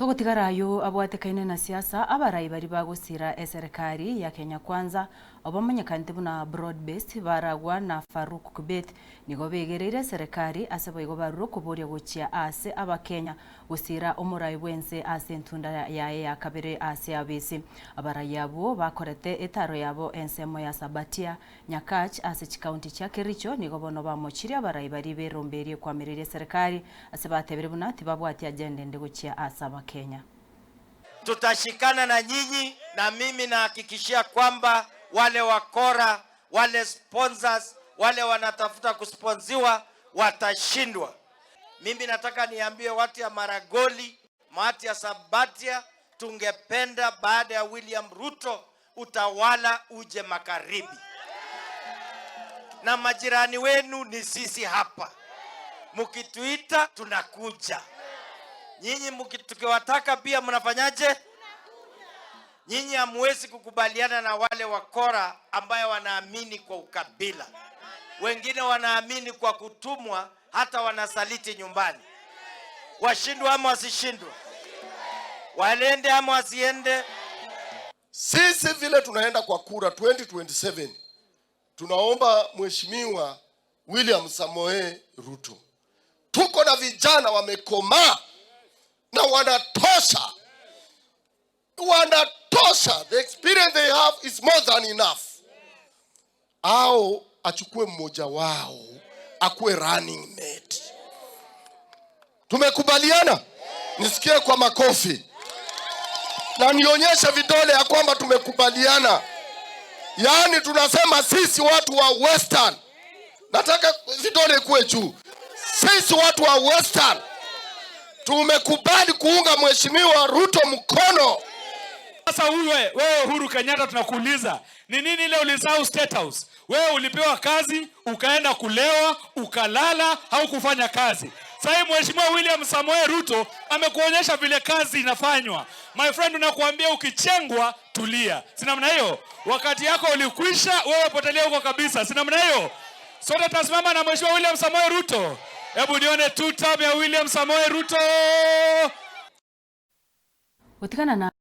Togotigarayo abwatekaine na siasa abarai bari bagusira serikali ya Kenya Kwanza obamenyekante buna broad based baragwa na Faruk Kibet nigo begereire serikali asabo igo baruro kuboria gochia ase abakenya gusira omurai bwense ase ntunda yae ya kabere ase abisi abarai abo bakorete etaro yabo ensemo ya Sabatia Nyakach ase county cha Kericho nigo bono bamochiria abarai bari beromberie kwamirire serikali ase batebere buna tibabwati agenda ndi gochia ase Kenya. Tutashikana na nyinyi, na mimi nahakikishia kwamba wale wakora, wale sponsors, wale wanatafuta kusponziwa watashindwa. Mimi nataka niambie watu ya Maragoli, watu ya Sabatia, tungependa baada ya William Ruto utawala uje magharibi. Na majirani wenu ni sisi hapa. Mkituita tunakuja. Nyinyi tukiwataka pia mnafanyaje? Nyinyi hamwezi kukubaliana na wale wakora ambaye wanaamini kwa ukabila. Wengine wanaamini kwa kutumwa, hata wanasaliti nyumbani. Washindwe ama wasishindwe? Waende ama wasiende? Sisi vile tunaenda kwa kura 2027, tunaomba Mheshimiwa William Samoei Ruto. Tuko na vijana wamekomaa na wanatosha. The experience they have is more than enough. Au achukue mmoja wao akuwe running mate. Tumekubaliana? Nisikie kwa makofi na nionyeshe vidole ya kwamba tumekubaliana. Yaani tunasema sisi watu wa Western, nataka vidole kuwe juu. Sisi watu wa Western tumekubali kuunga Mheshimiwa Ruto mkono. Sasa wewe Uhuru Kenyatta, tunakuuliza ni nini ile ulisahau State House? Wewe ulipewa kazi ukaenda kulewa, ukalala, au kufanya kazi. Sasa Mheshimiwa William Samoei Ruto amekuonyesha vile kazi inafanywa. My friend, unakuambia ukichengwa tulia. Si namna hiyo? Wakati yako ulikwisha, wewe potelea huko kabisa. Si namna hiyo? Sote tutasimama na Mheshimiwa William Samoei Ruto. Hebu nione 2 term ya William Samoei Ruto. Utikana na